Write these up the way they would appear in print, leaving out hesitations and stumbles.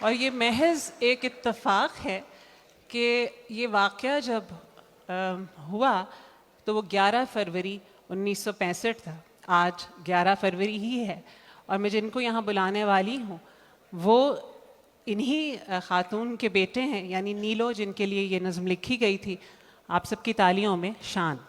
और ये महज एक इत्तेफाक है कि ये वाक़या जब हुआ तो वो 11 फरवरी 1965 था। आज 11 फरवरी ही है और मैं जिनको यहाँ बुलाने वाली हूँ वो इन्हीं ख़ातून के बेटे हैं, यानी नीलो, जिनके लिए ये नज़्म लिखी गई थी। आप सबकी तालियों में शान।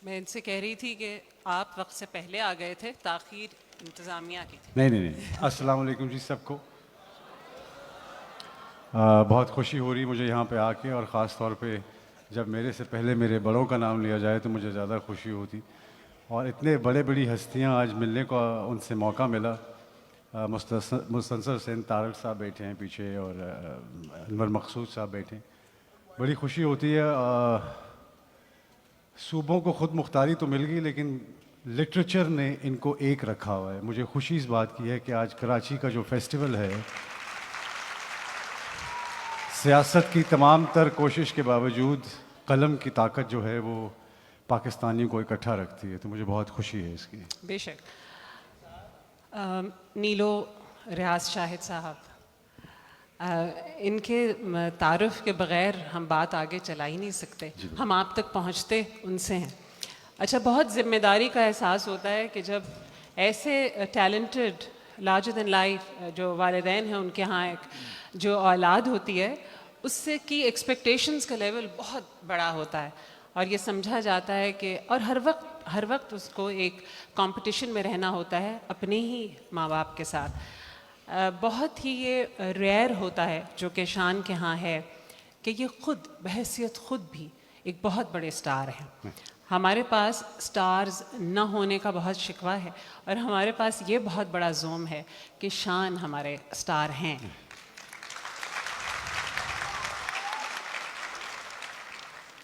मैं इनसे कह रही थी कि आप वक्त से पहले आ गए थे, ताख़ीर इंतज़ामिया की थी। नहीं। अस्सलाम वालेकुम जी सबको। बहुत खुशी हो रही मुझे यहाँ पे आके, और ख़ास तौर पे जब मेरे से पहले मेरे बड़ों का नाम लिया जाए तो मुझे ज़्यादा खुशी होती। और इतने बड़े बड़ी हस्तियाँ आज मिलने का उनसे मौका मिला। मुस्तनसर सेन तारक साहब बैठे हैं पीछे, और अनवर मकसूद साहब बैठे हैं। बड़ी खुशी होती है। सूबों को ख़ुद मुख्तारी तो मिल गई, लेकिन लिटरेचर ने इनको एक रखा हुआ है। मुझे खुशी इस बात की है कि आज कराची का जो फेस्टिवल है, सियासत की तमाम तर कोशिश के बावजूद कलम की ताकत जो है वो पाकिस्तानियों को इकट्ठा रखती है, तो मुझे बहुत खुशी है इसकी। बेशक। नीलो रियाज शाहिद साहब, इनके तारुफ के बग़ैर हम बात आगे चला ही नहीं सकते। हम आप तक पहुंचते उनसे हैं। अच्छा, बहुत ज़िम्मेदारी का एहसास होता है कि जब ऐसे टैलेंटेड लार्जर दैन लाइफ जो वालिदैन हैं उनके यहाँ एक जो औलाद होती है, उससे की एक्सपेक्टेशंस का लेवल बहुत बड़ा होता है, और ये समझा जाता है कि और हर वक्त उसको एक कंपटीशन में रहना होता है अपने ही माँ बाप के साथ। बहुत ही ये रेयर होता है जो कि शान के यहाँ है कि ये खुद बहैसियत खुद भी एक बहुत बड़े स्टार हैं। हमारे पास स्टार्स न होने का बहुत शिकवा है, और हमारे पास ये बहुत बड़ा जोम है कि शान हमारे स्टार हैं।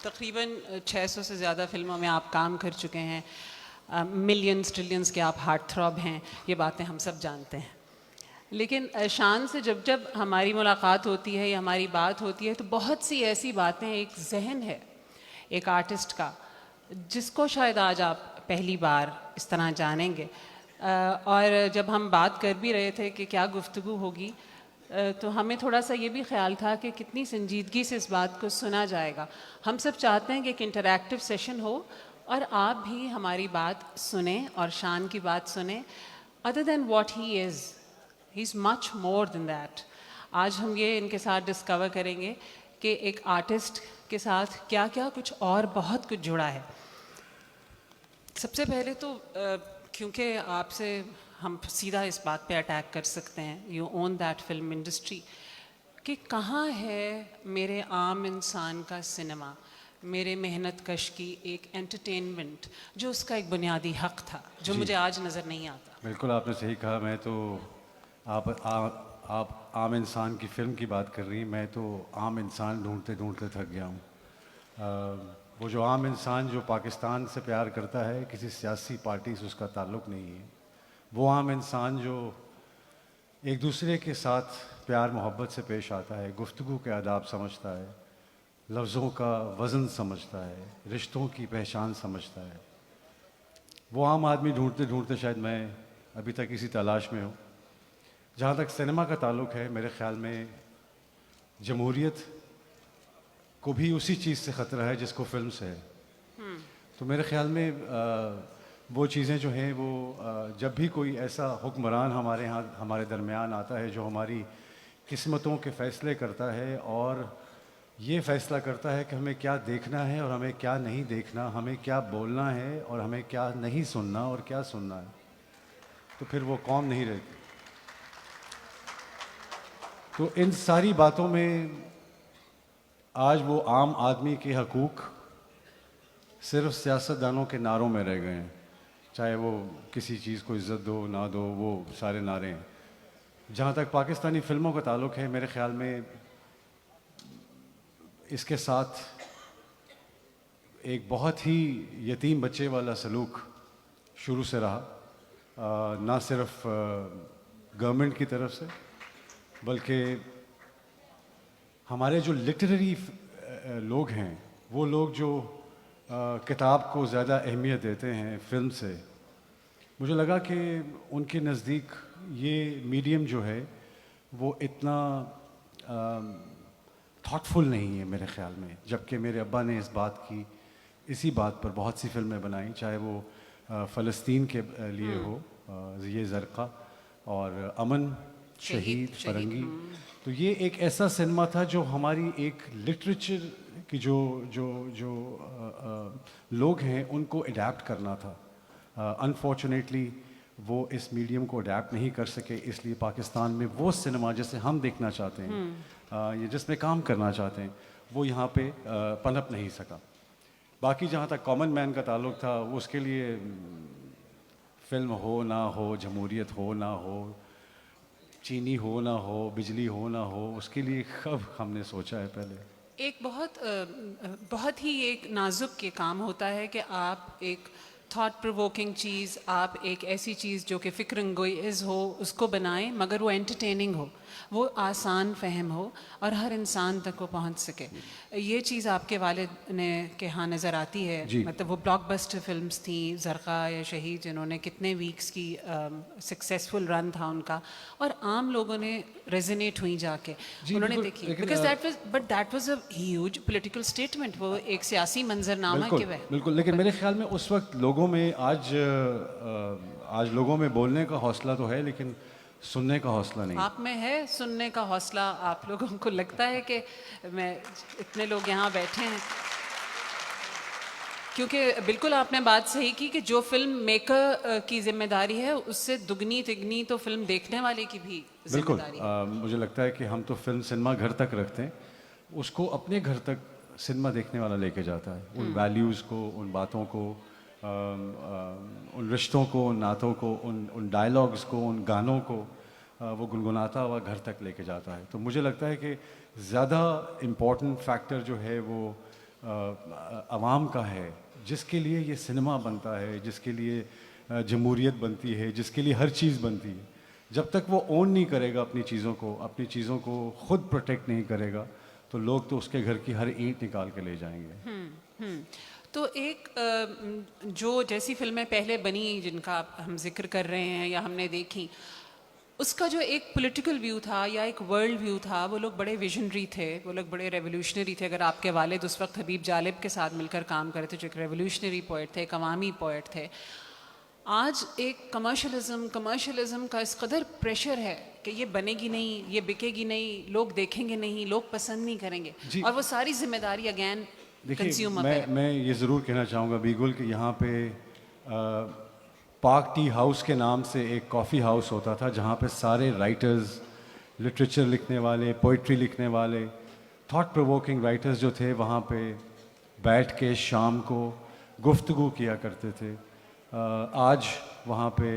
तकरीबन 600 से ज़्यादा फिल्मों में आप काम कर चुके हैं। मिलियंस ट्रिलियंस के आप हार्ट थ्रॉब हैं, ये बातें हम सब जानते हैं। लेकिन शान से जब जब हमारी मुलाकात होती है या हमारी बात होती है तो बहुत सी ऐसी बातें, एक जहन है एक आर्टिस्ट का जिसको शायद आज आप पहली बार इस तरह जानेंगे। और जब हम बात कर भी रहे थे कि क्या गुफ्तगू होगी, तो हमें थोड़ा सा ये भी ख्याल था कि कितनी संजीदगी से इस बात को सुना जाएगा। हम सब चाहते हैं कि एक इंटरैक्टिव सेशन हो और आप भी हमारी बात सुने और शान की बात सुने। Other than what he is, he is much more than that. आज हम ये इनके साथ डिस्कवर करेंगे कि एक आर्टिस्ट के साथ क्या क्या कुछ और बहुत कुछ जुड़ा है। सबसे पहले तो क्योंकि आपसे हम सीधा इस बात पे अटैक कर सकते हैं, you own that film industry, कि कहाँ है मेरे आम इंसान का सिनेमा, मेरे मेहनत कश की एक एंटरटेनमेंट जो उसका एक बुनियादी हक था, जो मुझे आज नज़र नहीं आता। बिल्कुल आपने सही कहा। मैं तो आप आम इंसान की फ़िल्म की बात कर रही, मैं तो आम इंसान ढूंढते ढूंढते थक गया हूँ। वो जो आम इंसान जो पाकिस्तान से प्यार करता है, किसी सियासी पार्टी से उसका ताल्लुक़ नहीं है, वो आम इंसान जो एक दूसरे के साथ प्यार मोहब्बत से पेश आता है, गुफ्तगू के आदाब समझता है, लफ्ज़ों का वज़न समझता है, रिश्तों की पहचान समझता है, वो आम आदमी ढूंढते ढूंढते शायद मैं अभी तक इसी तलाश में हूँ। जहाँ तक सिनेमा का ताल्लुक़ है, मेरे ख़्याल में जमहूरियत को भी उसी चीज़ से ख़तरा है जिसको फिल्म से है। तो मेरे ख़्याल में वो चीज़ें जो हैं वो जब भी कोई ऐसा हुक्मरान हमारे यहाँ हमारे दरमियान आता है जो हमारी किस्मतों के फ़ैसले करता है और ये फ़ैसला करता है कि हमें क्या देखना है और हमें क्या नहीं देखना, हमें क्या बोलना है और हमें क्या नहीं सुनना और क्या सुनना है, तो फिर वो कौम नहीं रहती। तो इन सारी बातों में आज वो आम आदमी के हकूक़ सिर्फ सियासतदानों के नारों में रह गए हैं। चाहे वो किसी चीज़ को इज़्ज़त दो ना दो, वो सारे नारे हैं। जहाँ तक पाकिस्तानी फ़िल्मों का ताल्लुक़ है, मेरे ख़्याल में इसके साथ एक बहुत ही यतीम बच्चे वाला सलूक शुरू से रहा, ना सिर्फ गवर्नमेंट की तरफ से बल्कि हमारे जो लिटरेरी लोग हैं, वो लोग जो किताब को ज़्यादा अहमियत देते हैं फिल्म से, मुझे लगा कि उनके नज़दीक ये मीडियम जो है वो इतना थॉटफुल नहीं है मेरे ख़्याल में। जबकि मेरे अब्बा ने इस बात की, इसी बात पर बहुत सी फिल्में बनाई, चाहे वो फ़लस्तीन के लिए हो, ये ज़रक़ा और अमन, शहीद, फ़रंगी। तो ये एक ऐसा सिनेमा था जो हमारी एक लिटरेचर की जो जो जो लोग हैं उनको अडेप्ट करना था। अनफॉर्चुनेटली वो इस मीडियम को अडेप्ट नहीं कर सके, इसलिए पाकिस्तान में वो सिनेमा जिसे हम देखना चाहते हैं, ये जिसमें काम करना चाहते हैं, वो यहाँ पे पनप नहीं सका। बाकी जहाँ तक कॉमन मैन का ताल्लुक था, उसके लिए फिल्म हो ना हो, जमहूरियत हो ना हो, चीनी हो ना हो, बिजली हो ना हो, उसके लिए कब हमने सोचा है पहले। एक बहुत ही एक नाजुक के काम होता है कि आप एक थॉट प्रोवोकिंग चीज़, आप एक ऐसी चीज़ जो कि फ़िक्रंगेज़ हो उसको बनाएं, मगर वो एंटरटेनिंग हो, वो आसान फहम हो और हर इंसान तक वो पहुंच सके। ये चीज़ आपके वालिद ने के यहाँ नज़र आती है। मतलब वो ब्लॉकबस्टर फिल्म्स थी, ज़रक़ा या शहीद, जिन्होंने कितने वीक्स की सक्सेसफुल रन था उनका, और आम लोगों ने रेजोनेट हुई जाके उन्होंने देखी, because that was a huge political statement. वो एक सियासी मंजरनामा के वह बिल्कुल। लेकिन मेरे ख्याल में उस वक्त लोगों में आज लोगों में बोलने का हौसला तो है, लेकिन सुनने का हौसला नहीं। आप में है सुनने का हौसला। आप लोगों को लगता है कि मैं इतने लोग यहाँ बैठे हैं क्योंकि बिल्कुल आपने बात सही की कि जो फिल्म मेकर की जिम्मेदारी है उससे दुगनी तिगनी तो फिल्म देखने वाले की भी जिम्मेदारी है। मुझे लगता है कि हम तो फिल्म सिनेमा घर तक रखते हैं, उसको अपने घर तक सिनेमा देखने वाला लेके जाता है, उन वैल्यूज़ को, उन बातों को, उन रिश्तों को, उन नातों को, उन डायलॉग्स को, उन गानों को वो गुनगुनाता हुआ घर तक लेके जाता है। तो मुझे लगता है कि ज़्यादा इम्पोर्टेंट फैक्टर जो है वो आवाम का है, जिसके लिए ये सिनेमा बनता है, जिसके लिए जमहूरियत बनती है, जिसके लिए हर चीज़ बनती है। जब तक वो ओन नहीं करेगा अपनी चीज़ों को खुद प्रोटेक्ट नहीं करेगा, तो लोग तो उसके घर की हर ईंट निकाल के ले जाएंगे। तो एक जो जैसी फिल्में पहले बनी जिनका हम जिक्र कर रहे हैं या हमने देखी, उसका जो एक पॉलिटिकल व्यू था या एक वर्ल्ड व्यू था, वो लोग बड़े विजनरी थे, वो लोग बड़े रेवोल्यूशनरी थे। अगर आपके वालिद उस वक्त हबीब जालिब के साथ मिलकर काम करे थे, जो एक रेवोल्यूशनरी पोइट थे, एक अवामी पोइट थे। आज एक कमर्शलिज्म का इस कदर प्रेशर है कि ये बनेगी नहीं, ये बिकेगी नहीं, लोग देखेंगे नहीं, लोग पसंद नहीं करेंगे, और वो सारी जिम्मेदारी अगेन कंज्यूमर पे। मैं ये ज़रूर कहना चाहूँगा बीगुल कि यहाँ पे पाक टी हाउस के नाम से एक कॉफ़ी हाउस होता था, जहाँ पे सारे राइटर्स, लिटरेचर लिखने वाले, पोइट्री लिखने वाले, थॉट प्रोवोकिंग राइटर्स जो थे, वहाँ पे बैठ के शाम को गुफ्तगू किया करते थे। आज वहाँ पे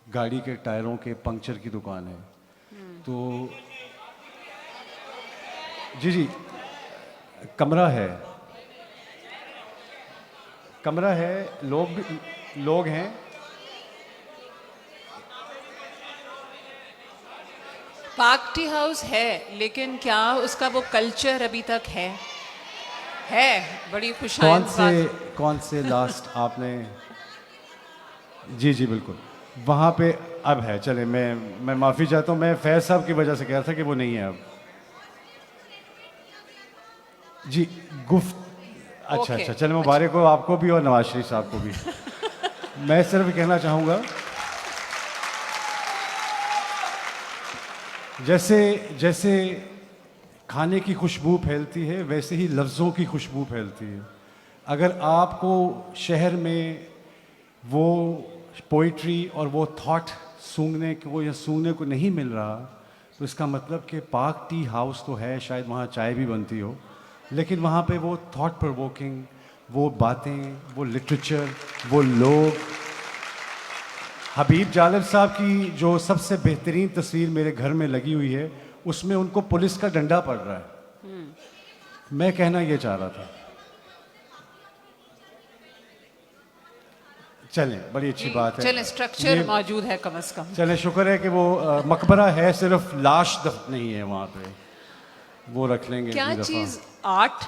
गाड़ी के टायरों के पंक्चर की दुकान है। तो जी कमरा है, लोग हैं। पाक टी हाउस है, लेकिन क्या उसका वो कल्चर अभी तक है? बड़ी खुशाइंद बात। कौन से लास्ट आपने? जी बिल्कुल, वहाँ पे अब है। चले, मैं माफ़ी चाहता हूँ, मैं फैज़ साहब की वजह से कह रहा था कि वो नहीं है अब। जी अच्छा, चले, मुबारक हो आपको भी और नवाज शरीफ साहब को भी। मैं सिर्फ कहना चाहूँगा, जैसे खाने की खुशबू फैलती है, वैसे ही लफ्ज़ों की खुशबू फैलती है। अगर आपको शहर में वो पोइट्री और वो थॉट सूंघने को नहीं मिल रहा, तो इसका मतलब कि पाक टी हाउस तो है, शायद वहाँ चाय भी बनती हो, लेकिन वहाँ पे वो थॉट प्रोवोकिंग, वो बातें, वो लिटरेचर, वो लोग। हबीब जालिब साहब की जो सबसे बेहतरीन तस्वीर मेरे घर में लगी हुई है, उसमें उनको पुलिस का डंडा पड़ रहा है। मैं कहना ये चाह रहा था, चलें, बड़ी अच्छी बात है। चलें, स्ट्रक्चर ये मौजूद है कम से कम। चलें, शुक्र है कि वो मकबरा है, सिर्फ लाश दफन नहीं है वहाँ पे, वो रख लेंगे क्या अगली दफ़ा। चीज़ आर्ट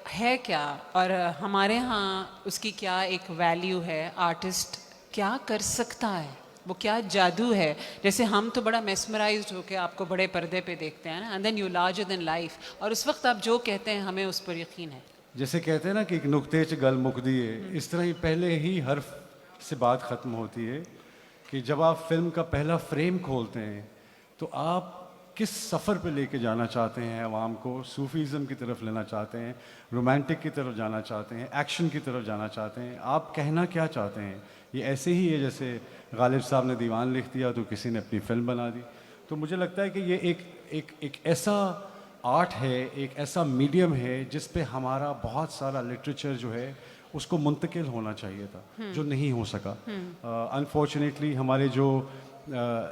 है क्या, और हमारे यहाँ उसकी क्या एक वैल्यू है, आर्टिस्ट क्या कर सकता है, वो क्या जादू है? जैसे हम तो बड़ा मेस्मराइज्ड होके आपको बड़े पर्दे पे देखते हैं ना, and then you larger than life, और उस वक्त आप जो कहते हैं हमें उस पर यकीन है। जैसे कहते हैं ना कि एक नुक्ते च गल मुकदी है, इस तरह ही पहले ही हर्फ से बात ख़त्म होती है कि जब आप फिल्म का पहला फ्रेम खोलते हैं तो आप किस सफ़र पे लेके जाना चाहते हैं आवाम को, सूफीज़म की तरफ लेना चाहते हैं, रोमांटिक की तरफ जाना चाहते हैं, एक्शन की तरफ जाना चाहते हैं, आप कहना क्या चाहते हैं। ये ऐसे ही है जैसे गालिब साहब ने दीवान लिख दिया तो किसी ने अपनी फ़िल्म बना दी। तो मुझे लगता है कि ये एक ऐसा आर्ट है, एक ऐसा मीडियम है जिस पे हमारा बहुत सारा लिटरेचर जो है उसको मुंतकिल होना चाहिए था, जो नहीं हो सका। अनफॉर्चुनेटली हमारे जो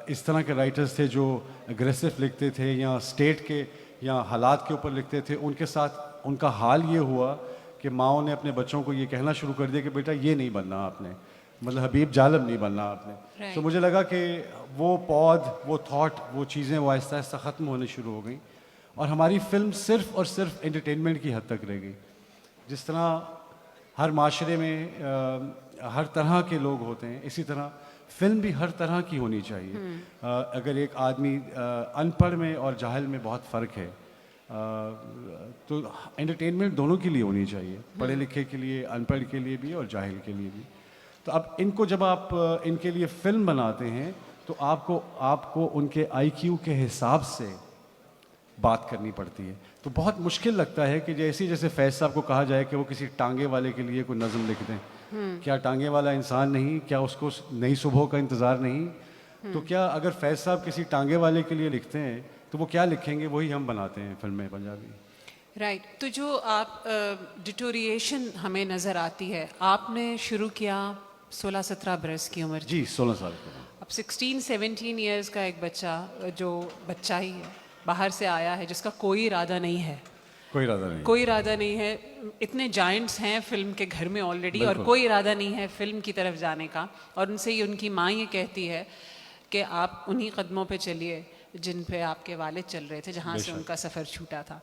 इस तरह के राइटर्स थे जो अग्रेसिव लिखते थे या स्टेट के या हालात के ऊपर लिखते थे, उनके साथ उनका हाल ये हुआ कि माओ ने अपने बच्चों को ये कहना शुरू कर दिया कि बेटा ये नहीं बनना आपने, मतलब हबीब जालम नहीं बनना आपने। तो मुझे लगा कि वो पौध, वो थॉट, वो चीज़ें वो आहिस्ता आहिस्ता ख़त्म होने शुरू हो गई और हमारी फिल्म सिर्फ़ और सिर्फ एंटरटेनमेंट की हद तक रह गई। जिस तरह हर माशरे में हर तरह के लोग होते हैं, इसी तरह फिल्म भी हर तरह की होनी चाहिए। अगर एक आदमी अनपढ़ में और जाहिल में बहुत फ़र्क है, तो एंटरटेनमेंट दोनों के लिए होनी चाहिए, पढ़े लिखे के लिए, अनपढ़ के लिए भी और जाहिल के लिए भी। तो अब इनको जब आप इनके लिए फ़िल्म बनाते हैं तो आपको उनके आईक्यू के हिसाब से बात करनी पड़ती है। तो बहुत मुश्किल लगता है कि जैसे फैज़ साहब को कहा जाए कि वो किसी टांगे वाले के लिए कोई नज़म लिख दें। क्या टांगे वाला इंसान नहीं? क्या उसको नई सुबह का इंतज़ार नहीं? तो क्या अगर फैज़ साहब किसी टांगे वाले के लिए लिखते हैं तो वो क्या लिखेंगे? वही हम बनाते हैं फिल्में पंजाबी। राइट तो जो आप डिटोरिएशन हमें नज़र आती है, आपने शुरू किया 16-17 बरस की उम्र जी, 16 साल का। अब 16-17 ईयर्स का एक बच्चा, जो बच्चा ही है, बाहर से आया है, जिसका कोई इरादा नहीं है, कोई इरादा नहीं। कोई इरादा नहीं है, इतने जायंट्स हैं फिल्म के घर में ऑलरेडी और कोई इरादा नहीं है फिल्म की तरफ जाने का, और उनसे ही उनकी माँ ये कहती है कि आप उन्हीं कदमों पे चलिए जिन पे आपके वालिद चल रहे थे, जहाँ से उनका सफ़र छूटा था।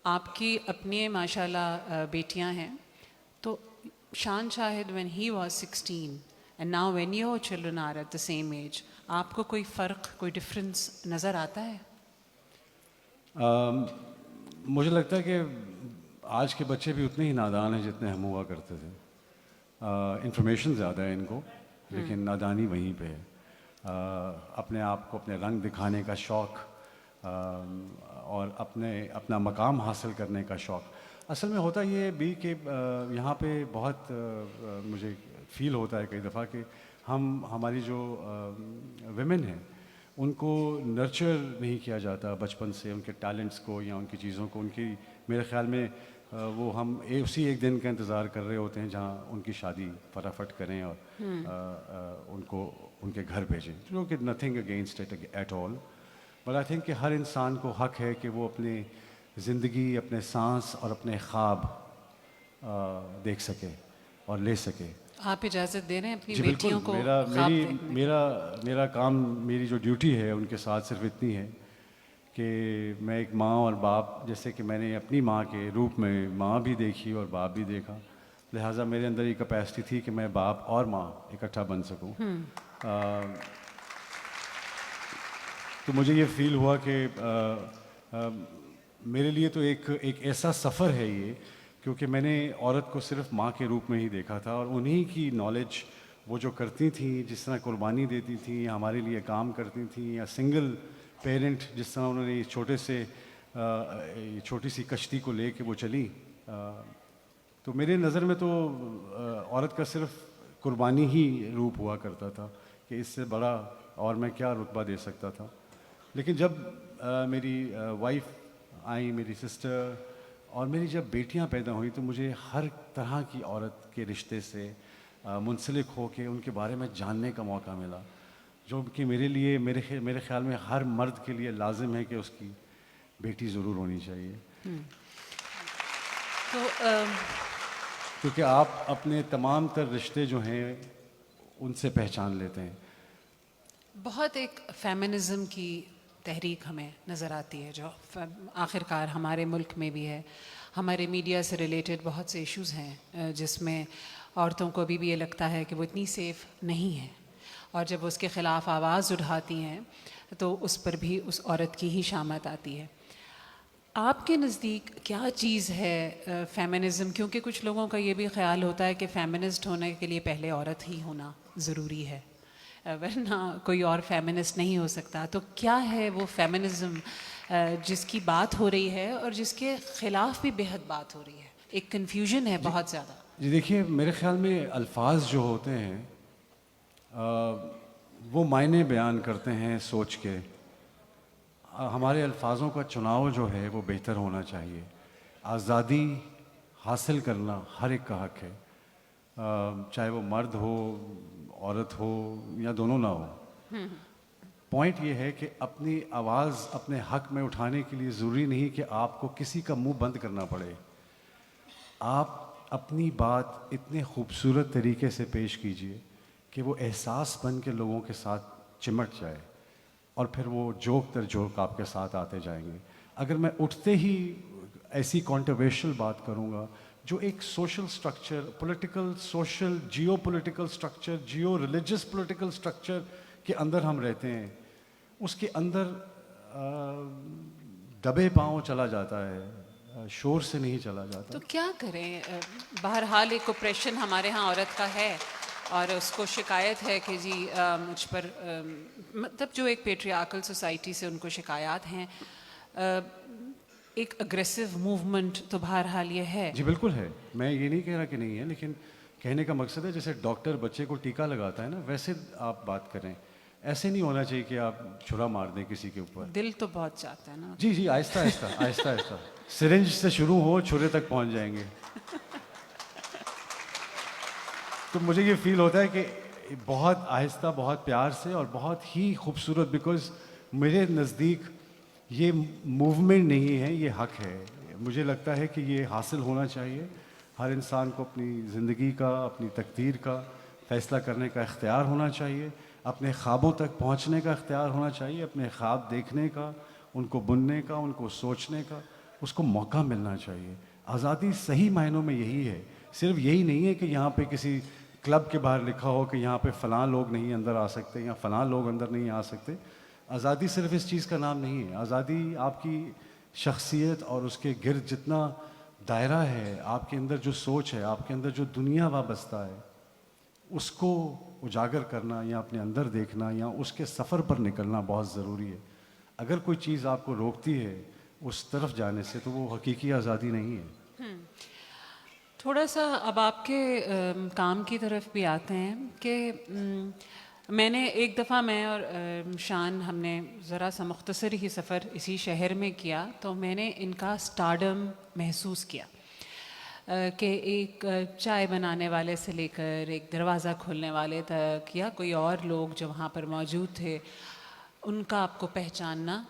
आपकी अपनी माशाल्लाह बेटियां हैं, तो Shaan Shahid when he was 16 and now when your children are at the same age, आपको कोई फ़र्क, कोई डिफरेंस नज़र आता है? मुझे लगता है कि आज के बच्चे भी उतने ही नादान हैं जितने हम हुआ करते थे। इंफॉर्मेशन ज़्यादा है इनको, लेकिन नादानी वहीं पे है। अपने आप को अपने रंग दिखाने का शौक़ और अपना मकाम हासिल करने का शौक़। असल में होता ये भी कि यहाँ पे बहुत मुझे फ़ील होता है कई दफ़ा कि हमारी जो विमेन हैं उनको नर्चर नहीं किया जाता बचपन से, उनके टैलेंट्स को या उनकी चीज़ों को। उनकी मेरे ख़्याल में वो हम उसी एक दिन का इंतज़ार कर रहे होते हैं जहाँ उनकी शादी फटाफट करें और उनको उनके घर भेजें, जो कि nothing against it at all, but I think कि हर इंसान को हक़ है कि वो अपनी ज़िंदगी, अपने सांस और अपने ख्वाब देख सके और ले सके। आप इजाज़त दे रहे हैं अपनी जी बेटियों बिल्कुल। को? मेरा काम, मेरी जो ड्यूटी है उनके साथ सिर्फ इतनी है कि मैं एक माँ और बाप, जैसे कि मैंने अपनी माँ के रूप में माँ भी देखी और बाप भी देखा, लिहाजा मेरे अंदर ये कैपेसिटी थी कि मैं बाप और माँ इकट्ठा बन सकूँ। तो मुझे ये फ़ील हुआ कि मेरे लिए तो एक ऐसा सफ़र है ये, क्योंकि मैंने औरत को सिर्फ माँ के रूप में ही देखा था और उन्हीं की नॉलेज, वो जो करती थी, जिस तरह कुर्बानी देती थी, या हमारे लिए काम करती थी, या सिंगल पेरेंट जिस तरह उन्होंने इस छोटी सी कश्ती को ले के वो चली, तो मेरे नज़र में तो औरत का सिर्फ कुर्बानी ही रूप हुआ करता था कि इससे बड़ा और मैं क्या रुतबा दे सकता था। लेकिन जब मेरी वाइफ आई, मेरी सिस्टर और मेरी जब बेटियां पैदा हुई, तो मुझे हर तरह की औरत के रिश्ते से मुंसलिक हो के उनके बारे में जानने का मौका मिला, जो कि मेरे लिए, मेरे ख़्याल में हर मर्द के लिए लाजिम है कि उसकी बेटी ज़रूर होनी चाहिए। तो क्योंकि आप अपने तमाम तर रिश्ते जो हैं उनसे पहचान लेते हैं। बहुत एक फेमिनिज़म की तहरीक हमें नज़र आती है जो आखिरकार हमारे मुल्क में भी है। हमारे मीडिया से रिलेटेड बहुत से इश्यूज़ हैं जिसमें औरतों को अभी भी ये लगता है कि वो इतनी सेफ़ नहीं है, और जब उसके ख़िलाफ़ आवाज़ उठाती हैं तो उस पर भी उस औरत की ही शामत आती है। आपके नज़दीक क्या चीज़ है फेमिनिज़म? क्योंकि कुछ लोगों का ये भी ख़्याल होता है कि फेमिनिस्ट होने के लिए पहले औरत ही होना ज़रूरी है, वरना कोई और फेमिनिस्ट नहीं हो सकता। तो क्या है वो फेमिनिज़म जिसकी बात हो रही है और जिसके ख़िलाफ़ भी बेहद बात हो रही है? एक कन्फ्यूजन है बहुत ज़्यादा। जी देखिए, मेरे ख़्याल में अल्फाज जो होते हैं वो मायने बयान करते हैं सोच के। हमारे अल्फाजों का चुनाव जो है वो बेहतर होना चाहिए। आज़ादी हासिल करना हर एक का हक है, चाहे वो मर्द हो, औरत हो या दोनों ना हो। पॉइंट ये है कि अपनी आवाज़ अपने हक में उठाने के लिए ज़रूरी नहीं कि आपको किसी का मुंह बंद करना पड़े। आप अपनी बात इतने खूबसूरत तरीके से पेश कीजिए कि वो एहसास बन के लोगों के साथ चिमट जाए, और फिर वो जोक दर जोक आपके साथ आते जाएंगे। अगर मैं उठते ही ऐसी कॉन्ट्रोवर्शियल बात करूँगा जो एक social structure, political, social, geopolitical structure, geo religious political structure के अंदर हम रहते हैं, उसके अंदर दबे पाँव चला जाता है, शोर से नहीं चला जाता। तो क्या करें? बहरहाल एक ऑपरेशन हमारे यहाँ औरत का है और उसको शिकायत है कि जी मुझ पर मतलब जो एक पेट्रियार्कल सोसाइटी से उनको शिकायत हैं। एक अग्रेसिव मूवमेंट तो बहरहाल ये है। जी बिल्कुल है, मैं ये नहीं कह रहा कि नहीं है, लेकिन कहने का मकसद है जैसे डॉक्टर बच्चे को टीका लगाता है ना, वैसे आप बात करें। ऐसे नहीं होना चाहिए कि आप छुरा मार दें किसी के ऊपर। दिल तो बहुत चाहता है ना। जी जी, आहिस्ता आहिस्ता आहिस्ता आहिस्ता, सिरिंज से शुरू हो, छुरे तक पहुंच जाएंगे। तो मुझे ये फील होता है कि बहुत आहिस्ता, बहुत प्यार से और बहुत ही खूबसूरत, बिकॉज मेरे नज़दीक ये मूवमेंट नहीं है, ये हक है। मुझे लगता है कि ये हासिल होना चाहिए। हर इंसान को अपनी ज़िंदगी का, अपनी तकदीर का फ़ैसला करने का इख्तियार होना चाहिए, अपने ख्वाबों तक पहुंचने का इख्तियार होना चाहिए, अपने ख्वाब देखने का, उनको बुनने का, उनको सोचने का उसको मौका मिलना चाहिए। आज़ादी सही मायनों में यही है। सिर्फ यही नहीं है कि यहाँ पे किसी क्लब के बाहर लिखा हो कि यहाँ पे फ़लाँ लोग नहीं अंदर आ सकते या फ़लाँ लोग अंदर नहीं आ सकते। आज़ादी सिर्फ इस चीज़ का नाम नहीं है। आज़ादी आपकी शख्सियत और उसके गिर्द जितना दायरा है, आपके अंदर जो सोच है, आपके अंदर जो दुनिया वाबस्ता है, उसको उजागर करना या अपने अंदर देखना या उसके सफ़र पर निकलना बहुत ज़रूरी है। अगर कोई चीज़ आपको रोकती है उस तरफ जाने से, तो वो हकीकी आज़ादी नहीं है। थोड़ा सा अब आपके काम की तरफ भी आते हैं कि मैंने एक दफ़ा, मैं और शान, हमने ज़रा सा मुख्तसर ही सफ़र इसी शहर में किया, तो मैंने इनका स्टारडम महसूस किया कि एक चाय बनाने वाले से लेकर एक दरवाज़ा खोलने वाले तक या कोई और लोग जो वहाँ पर मौजूद थे, उनका आपको पहचानना,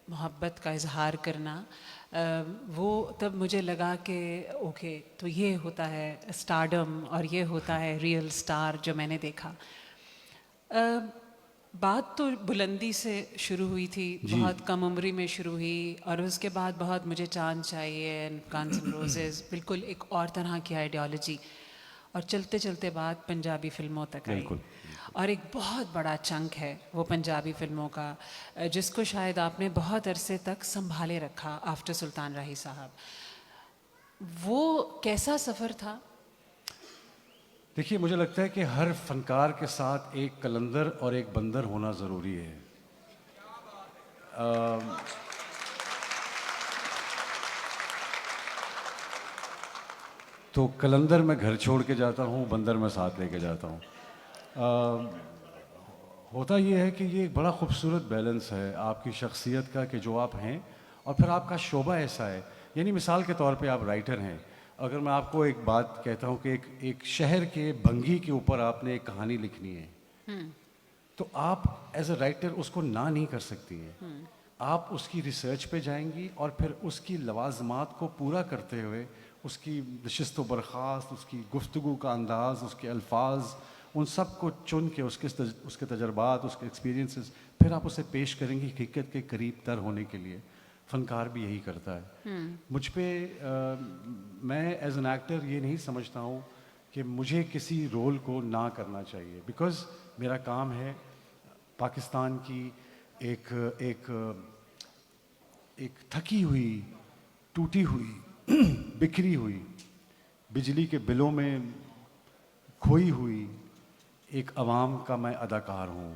मोहब्बत का इजहार करना, वो तब मुझे लगा कि ओके, तो ये होता है स्टारडम और ये होता है रियल स्टार जो मैंने देखा। बात तो बुलंदी से शुरू हुई थी, बहुत कम उम्री में शुरू हुई, और उसके बाद बहुत मुझे चांद चाहिए, गान्स एंड रोजेस, बिल्कुल एक और तरह की आइडियोलॉजी, और चलते चलते बात पंजाबी फ़िल्मों तक आई। बिल्कुल। और एक बहुत बड़ा चंक है वो पंजाबी फ़िल्मों का, जिसको शायद आपने बहुत अरसे तक संभाले रखा आफ्टर सुल्तान राही साहब। वो कैसा सफ़र था? देखिए, मुझे लगता है कि हर फनकार के साथ एक कलंदर और एक बंदर होना ज़रूरी है। तो कलंदर मैं घर छोड़ के जाता हूँ, बंदर मैं साथ लेके जाता हूँ। होता ये है कि ये एक बड़ा खूबसूरत बैलेंस है आपकी शख्सियत का, कि जो आप हैं और फिर आपका शोबा ऐसा है। यानी मिसाल के तौर पे आप राइटर हैं, अगर मैं आपको एक बात कहता हूँ कि एक शहर के भंगी के ऊपर आपने एक कहानी लिखनी है, तो आप एज अ राइटर उसको ना नहीं कर सकती हैं। आप उसकी रिसर्च पे जाएंगी और फिर उसकी लवाजमात को पूरा करते हुए उसकी नशिस्त व बर्खास्त, उसकी गुफ्तगू का अंदाज़, उसके अल्फाज, उन सब को चुन के उसके तजर्बात, उसके एक्सपीरियंसेस, फिर आप उसे पेश करेंगे हकीकत के करीब तर होने के लिए। फ़नकार भी यही करता है। मुझ पे मैं एज एन एक्टर ये नहीं समझता हूँ कि मुझे किसी रोल को ना करना चाहिए, बिकॉज़ मेरा काम है पाकिस्तान की एक एक एक थकी हुई, टूटी हुई, बिखरी हुई, बिजली के बिलों में खोई हुई एक आवाम का मैं अदाकार हूँ।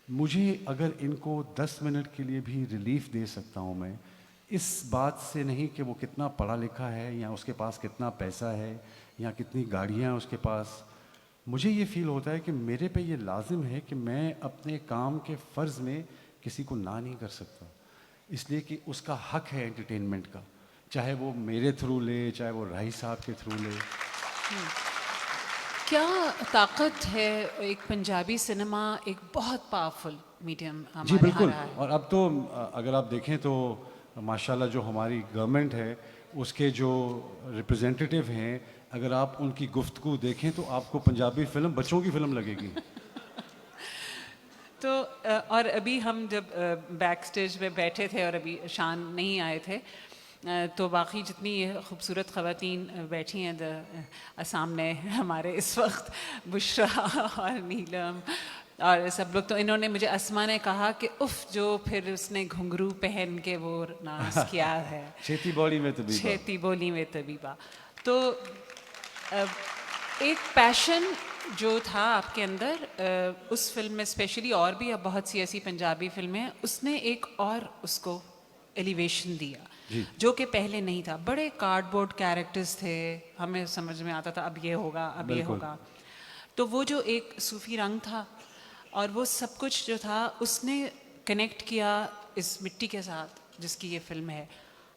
मुझे अगर इनको 10 मिनट के लिए भी रिलीफ दे सकता हूँ मैं, इस बात से नहीं कि वो कितना पढ़ा लिखा है या उसके पास कितना पैसा है या कितनी गाड़ियाँ हैं उसके पास, मुझे ये फील होता है कि मेरे पे ये लाजिम है कि मैं अपने काम के फ़र्ज़ में किसी को ना नहीं कर सकता, इसलिए कि उसका हक है एंटरटेनमेंट का, चाहे वो मेरे थ्रू ले, चाहे वो राही साहब के थ्रू ले। क्या ताकत है एक पंजाबी सिनेमा एक बहुत पावरफुल मीडियम जी हमारे यहाँ बिल्कुल। रहा है। और अब तो अगर आप देखें तो माशाल्लाह जो हमारी गवर्नमेंट है उसके जो रिप्रेजेंटेटिव हैं, अगर आप उनकी गुफ्तगू देखें तो आपको पंजाबी फ़िल्म बच्चों की फ़िल्म लगेगी। तो और अभी हम जब बैक स्टेज में बैठे थे और अभी शान नहीं आए थे, तो बाकी जितनी खूबसूरत ख़वातीन बैठी हैं सामने हमारे इस वक्त, बुशरा और नीलम और सब लोग, तो इन्होंने मुझे, अस्मा ने कहा कि उफ़ जो फिर उसने घुंघरू पहन के वो नाच किया है, खेती बॉडी में तबीबा। खेती बोली में तबीबा। तो एक पैशन जो था आपके अंदर उस फिल्म में स्पेशली, और भी अब बहुत सी ऐसी पंजाबी फिल्में हैं, उसने एक और उसको एलिवेशन दिया जो कि पहले नहीं था। बड़े कार्डबोर्ड कैरेक्टर्स थे, हमें समझ में आता था अब ये होगा, अब ये बिल्कुल। होगा। तो वो जो एक सूफी रंग था और वो सब कुछ जो था उसने कनेक्ट किया इस मिट्टी के साथ जिसकी ये फिल्म है।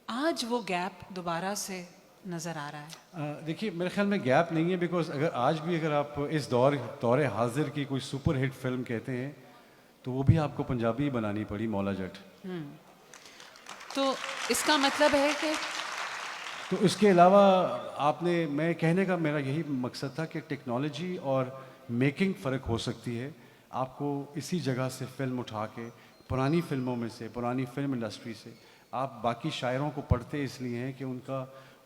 आज वो गैप दोबारा से नज़र आ रहा है। देखिए मेरे ख्याल में गैप नहीं है, बिकॉज अगर आज भी अगर आप इस दौरे हाजिर की कोई सुपर हिट फिल्म कहते हैं तो वो भी आपको पंजाबी बनानी पड़ी, मौला जट। तो इसका मतलब है कि तो इसके अलावा आपने, मैं कहने का मेरा यही मकसद था कि टेक्नोलॉजी और मेकिंग फ़र्क हो सकती है। आपको इसी जगह से फ़िल्म उठा के पुरानी फ़िल्मों में से, पुरानी फ़िल्म इंडस्ट्री से आप बाकी शायरों को पढ़ते इसलिए हैं कि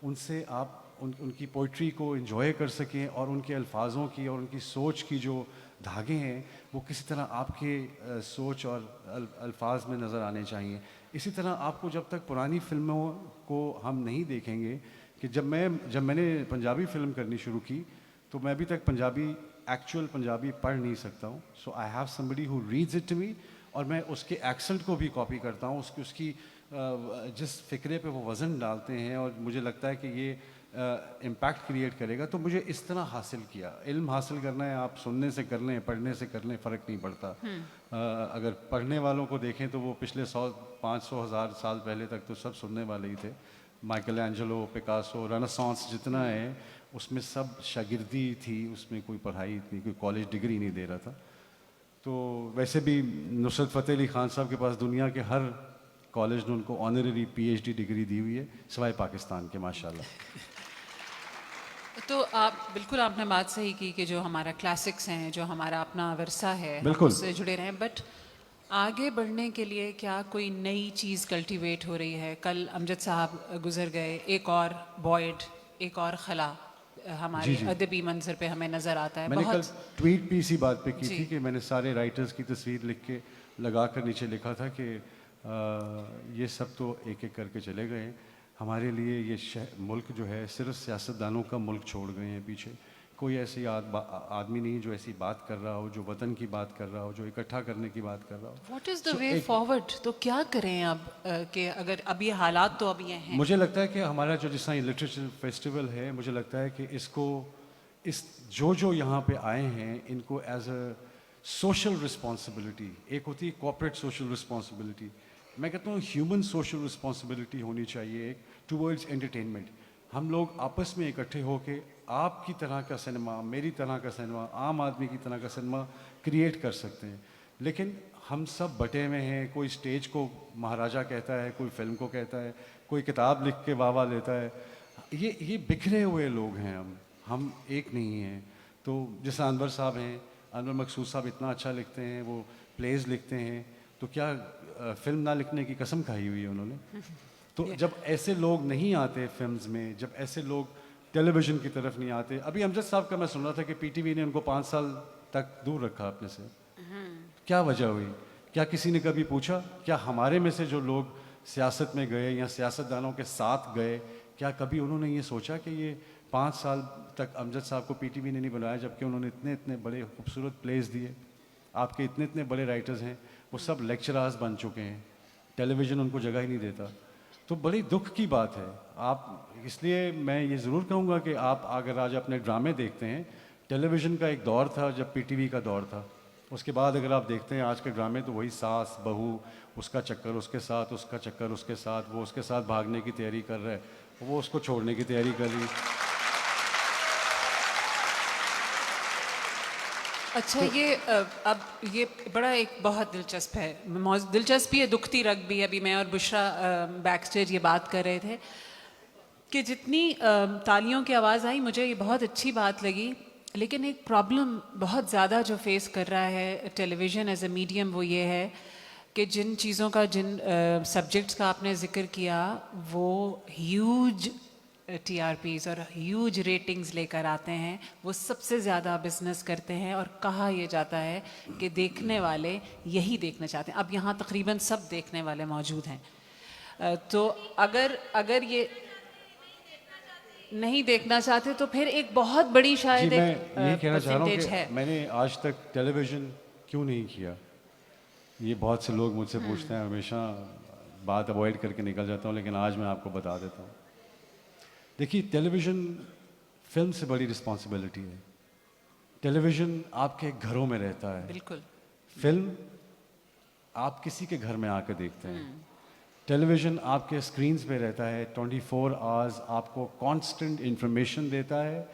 उनसे आप उनकी पोइट्री को एंजॉय कर सकें और उनके अल्फाजों की और उनकी सोच की जो धागे हैं वो किसी तरह आपके सोच और अल्फाज में नज़र आने चाहिए। इसी तरह आपको जब तक पुरानी फिल्मों को हम नहीं देखेंगे, कि जब मैंने पंजाबी फ़िल्म करनी शुरू की तो मैं अभी तक एक्चुअल पंजाबी पढ़ नहीं सकता हूँ। So I have somebody who reads it to me, और मैं उसके एक्सेंट को भी कॉपी करता हूँ, उसकी जिस फ़िक्रे पे वो वज़न डालते हैं और मुझे लगता है कि ये इम्पैक्ट क्रिएट करेगा, तो मुझे इस तरह हासिल किया। इल्म हासिल करना है, आप सुनने से कर लें, पढ़ने से कर लें, फ़र्क नहीं पड़ता। अगर पढ़ने वालों को देखें तो वो पिछले 100-500,000 साल पहले तक तो सब सुनने वाले ही थे। माइकल एंजेलो, पिकासो, रेनेसांस जितना है उसमें सब शागिर्दी थी, उसमें कोई पढ़ाई इतनी, कोई कॉलेज डिग्री नहीं दे रहा था। तो वैसे भी नुसरत फ़तेह अली ख़ान साहब के पास दुनिया के हर कॉलेज ने उनको ऑनररी PhD डिग्री दी हुई है, सिवाय पाकिस्तान के, माशाल्लाह। तो आप बिल्कुल, आपने बात सही की कि जो हमारा क्लासिक्स हैं, जो हमारा अपना विरसा है, हम बिल्कुल। उससे जुड़े रहें। बट आगे बढ़ने के लिए क्या कोई नई चीज़ कल्टीवेट हो रही है? कल अमजद साहब गुजर गए, एक और बॉयड, एक और खला हमारे जी। अदबी मंजर पे हमें नज़र आता है। मैंने कल बहुत ट्वीट भी इसी बात पे की जी। थी कि मैंने सारे राइटर्स की तस्वीर लिख के लगा कर नीचे लिखा था कि ये सब तो एक एक करके चले गए हैं, हमारे लिए ये मुल्क जो है सिर्फ सियासतदानों का मुल्क छोड़ गए हैं पीछे। कोई ऐसी आदमी नहीं जो ऐसी बात कर रहा हो, जो वतन की बात कर रहा हो, जो इकट्ठा करने की बात कर रहा हो। What is the way forward? तो क्या करें अब कि अगर अब ये हालात तो अब ये हैं। मुझे लगता है कि हमारा जो जिस तरह ये लिटरेचर फेस्टिवल है, मुझे लगता है कि इसको जो यहाँ पे आए हैं इनको एज अ सोशल रिस्पॉन्सिबिलिटी, एक होती है कॉर्पोरेट सोशल रिस्पॉन्सिबिलिटी, मैं कहता हूँ ह्यूमन सोशल रिस्पॉन्सिबिलिटी होनी चाहिए एक टूवर्ड्स एंटरटेनमेंट। हम लोग आपस में इकट्ठे होके आपकी तरह का सिनेमा, मेरी तरह का सिनेमा, आम आदमी की तरह का सिनेमा क्रिएट कर सकते हैं। लेकिन हम सब बटे हुए हैं, कोई स्टेज को महाराजा कहता है, कोई फिल्म को कहता है, कोई किताब लिख के वाह वाह लेता है। ये बिखरे हुए लोग हैं हम एक नहीं हैं। तो जैसे अनवर साहब हैं, अनवर मकसूद साहब इतना अच्छा लिखते हैं, वो प्लेज लिखते हैं, तो क्या फिल्म ना लिखने की कसम खाई हुई है उन्होंने। तो जब ऐसे लोग नहीं आते फिल्म्स में, जब ऐसे लोग टेलीविज़न की तरफ नहीं आते, अभी अमजद साहब का मैं सुन रहा था कि पीटीवी ने उनको 5 साल तक दूर रखा अपने से। क्या वजह हुई? क्या किसी ने कभी पूछा? क्या हमारे में से जो लोग सियासत में गए या सियासतदानों के साथ गए, क्या कभी उन्होंने ये सोचा कि ये 5 साल तक अमजद साहब को पीटीवी ने नहीं बुलाया, जबकि उन्होंने इतने इतने बड़े खूबसूरत प्लेस दिए, आपके इतने इतने बड़े राइटर्स हैं, वो सब लेक्चरार्स बन चुके हैं, टेलीविज़न उनको जगह ही नहीं देता। तो बड़ी दुख की बात है। आप, इसलिए मैं ये ज़रूर कहूँगा कि आप अगर आज अपने ड्रामे देखते हैं, टेलीविज़न का एक दौर था जब पीटीवी का दौर था, उसके बाद अगर आप देखते हैं आज के ड्रामे तो वही सास बहू, उसका चक्कर उसके साथ, उसका चक्कर उसके साथ, वो उसके साथ भागने की तैयारी कर रहा है, वो उसको छोड़ने की तैयारी कर रही। अच्छा, ये अब ये बड़ा एक बहुत दिलचस्प है, दिलचस्प भी है, दुखती रग भी है। अभी मैं और बुशरा बैक स्टेज ये बात कर रहे थे कि जितनी तालियों की आवाज़ आई, मुझे ये बहुत अच्छी बात लगी, लेकिन एक प्रॉब्लम बहुत ज़्यादा जो फेस कर रहा है टेलीविज़न एज अ मीडियम, वो ये है कि जिन चीज़ों का, जिन सब्जेक्ट्स का आपने ज़िक्र किया, वो ह्यूज टीआरपीज़ और ह्यूज रेटिंग्स लेकर आते हैं, वो सबसे ज़्यादा बिजनेस करते हैं, और कहा यह जाता है कि देखने वाले यही देखना चाहते हैं। अब यहाँ तकरीबन सब देखने वाले मौजूद हैं, तो अगर ये नहीं देखना चाहते तो फिर एक बहुत बड़ी जी, शायद मैं एक ये कहना चाह रहा हूँ परसेंटेज कि है। मैंने आज तक टेलीविज़न क्यों नहीं किया, ये बहुत से लोग मुझसे पूछते हैं, हमेशा बात अवॉइड करके निकल जाता हूँ, लेकिन आज मैं आपको बता देता हूँ। देखिए, टेलीविज़न फिल्म से बड़ी रिस्पॉन्सिबिलिटी है। टेलीविज़न आपके घरों में रहता है, बिल्कुल। फिल्म आप किसी के घर में आकर देखते हैं। टेलीविज़न आपके स्क्रीन्स पे रहता है 24 आवर्स, आपको कांस्टेंट इंफॉर्मेशन देता है।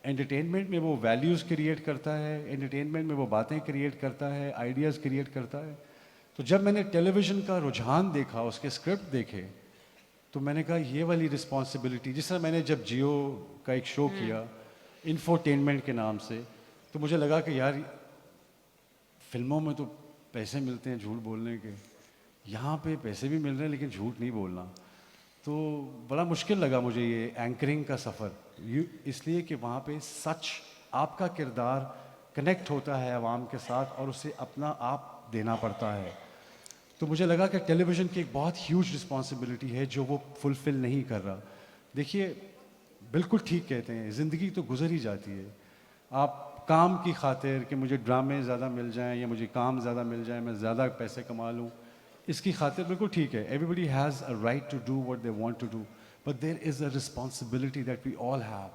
एंटरटेनमेंट में वो वैल्यूज़ क्रिएट करता है, एंटरटेनमेंट में वो बातें क्रिएट करता है, आइडियाज़ क्रिएट करता है। तो जब मैंने टेलीविज़न का रुझान देखा, उसके स्क्रिप्ट देखे, तो मैंने कहा ये वाली रिस्पॉन्सिबिलिटी, जिस तरह मैंने जब जियो का एक शो किया इन्फोटेनमेंट के नाम से, तो मुझे लगा कि यार फिल्मों में तो पैसे मिलते हैं झूठ बोलने के, यहाँ पे पैसे भी मिल रहे हैं लेकिन झूठ नहीं बोलना। तो बड़ा मुश्किल लगा मुझे ये एंकरिंग का सफ़र, इसलिए कि वहाँ पे सच, आपका किरदार कनेक्ट होता है आवाम के साथ और उसे अपना आप देना पड़ता है। तो मुझे लगा कि टेलीविज़न की एक बहुत ह्यूज रिस्पॉन्सिबिलिटी है जो वो फुलफ़िल नहीं कर रहा। देखिए, बिल्कुल ठीक कहते हैं, ज़िंदगी तो गुजर ही जाती है। आप काम की खातिर कि मुझे ड्रामे ज़्यादा मिल जाएं या मुझे काम ज़्यादा मिल जाए, मैं ज़्यादा पैसे कमा लूँ, इसकी खातिर बिल्कुल ठीक है। Everybody has a right to do what they want to do, but there is a responsibility that we all have.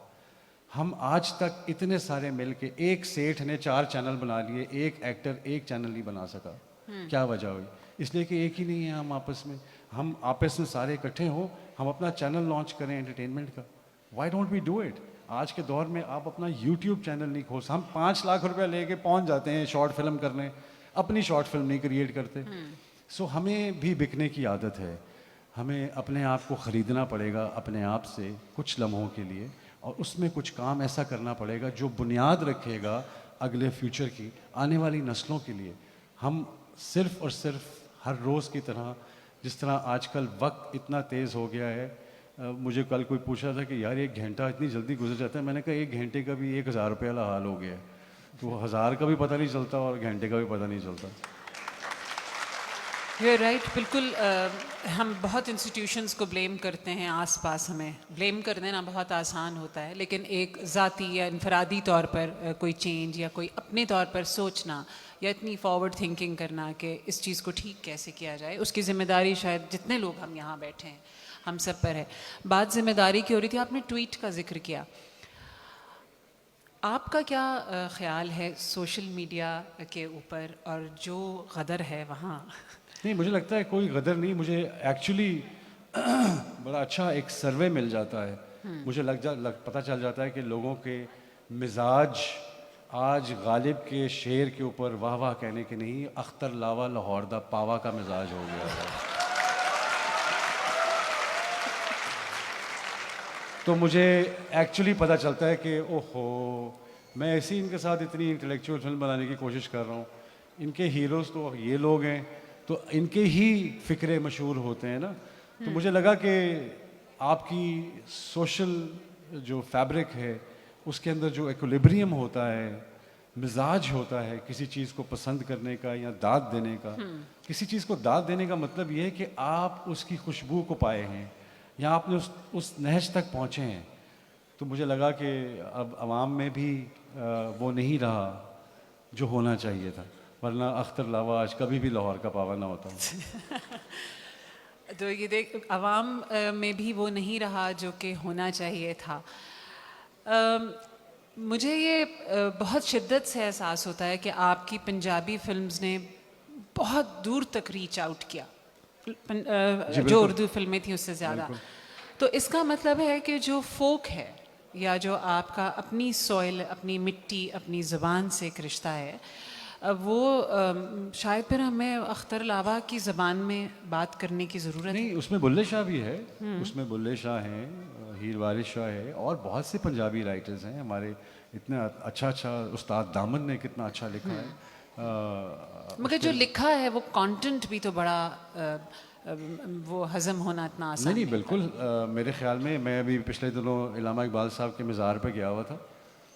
हम आज तक इतने सारे मिल के, एक सेठ ने 4 चैनल बना लिए, एक एक्टर एक चैनल नहीं बना सका। क्या वजह हुई? इसलिए कि एक ही नहीं है हम आपस में। हम आपस में सारे इकट्ठे हों, हम अपना चैनल लॉन्च करें एंटरटेनमेंट का। Why don't we do it? आज के दौर में आप अपना यूट्यूब चैनल नहीं खोल, हम 5 लाख रुपया लेके पहुंच जाते हैं शॉर्ट फिल्म करने, अपनी शॉर्ट फिल्म नहीं क्रिएट करते। सो हमें भी बिकने की आदत है, हमें अपने आप को ख़रीदना पड़ेगा अपने आप से कुछ लम्हों के लिए, और उसमें कुछ काम ऐसा करना पड़ेगा जो बुनियाद रखेगा अगले फ्यूचर की, आने वाली नस्लों के लिए। हम सिर्फ़ और सिर्फ हर रोज़ की तरह, जिस तरह आजकल वक्त इतना तेज़ हो गया है, मुझे कल कोई पूछ रहा था कि यार 1 घंटा इतनी जल्दी गुजर जाता है। मैंने कहा 1 घंटे का भी 1000 रुपये वाला हाल हो गया है, तो 1000 का भी पता नहीं चलता और घंटे का भी पता नहीं चलता। यू राइट, बिल्कुल। हम बहुत इंस्टीट्यूशंस को ब्लेम करते हैं आसपास, हमें ब्लेम कर देना बहुत आसान होता है, लेकिन एक ज़ाती या इनफरादी तौर पर कोई चेंज या कोई अपने तौर पर सोचना या इतनी फॉरवर्ड थिंकिंग करना कि इस चीज़ को ठीक कैसे किया जाए, उसकी ज़िम्मेदारी शायद जितने लोग हम यहाँ बैठे हैं हम सब पर है। बात ज़िम्मेदारी की हो रही थी, आपने ट्वीट का जिक्र किया। आपका क्या ख़्याल है सोशल मीडिया के ऊपर और जो गदर है वहाँ? नहीं, मुझे लगता है कोई गदर नहीं। मुझे एक्चुअली बड़ा अच्छा एक सर्वे मिल जाता है। मुझे पता चल जाता है कि लोगों के मिजाज आज गालिब के शेर के ऊपर वाह वाह कहने के नहीं, अख्तर लावा लाहौर दा पावा का मिजाज हो गया है। तो मुझे एक्चुअली पता चलता है कि ओहो, मैं ऐसे ही इनके साथ इतनी इंटेलेक्चुअल फिल्म बनाने की कोशिश कर रहा हूँ। इनके हीरोज़ तो ये लोग हैं, तो इनके ही फ़िक्रे मशहूर होते हैं ना। तो मुझे लगा कि आपकी सोशल जो फैब्रिक है, उसके अंदर जो इक्विलिब्रियम होता है, मिजाज होता है किसी चीज़ को पसंद करने का या दाद देने का। किसी चीज़ को दाद देने का मतलब ये है कि आप उसकी खुशबू को पाए हैं या आपने उस नहज तक पहुँचे हैं। तो मुझे लगा कि अब आवाम में भी वो नहीं रहा जो होना चाहिए था, वरना अख्तर लावाश कभी भी लाहौर का पावा ना होता। तो ये देख आवाम में भी वो नहीं रहा जो कि होना चाहिए था। मुझे ये बहुत शिद्दत से एहसास होता है कि आपकी पंजाबी फिल्म्स ने बहुत दूर तक रीच आउट किया, जो उर्दू फिल्में थी उससे ज़्यादा। तो इसका मतलब है कि जो फोक है या जो आपका अपनी सॉइल, अपनी मिट्टी, अपनी ज़बान से एक रिश्ता है, वो शायद फिर हमें अख्तर लावा की ज़बान में बात करने की ज़रूरत है। नहीं, उसमें बुल्ले शाह भी है, उसमें बुल्ले शाह हैं, हीर वारिस शाह है और बहुत से पंजाबी राइटर्स हैं हमारे। इतना अच्छा अच्छा उस्ताद दामन ने कितना अच्छा लिखा है। मगर जो लिखा है वो कंटेंट भी तो बड़ा वो हज़म होना इतना आसान नहीं बिल्कुल। मेरे ख्याल में मैं अभी पिछले दिनों इलामा इकबाल साहब के मज़ार पे गया हुआ था,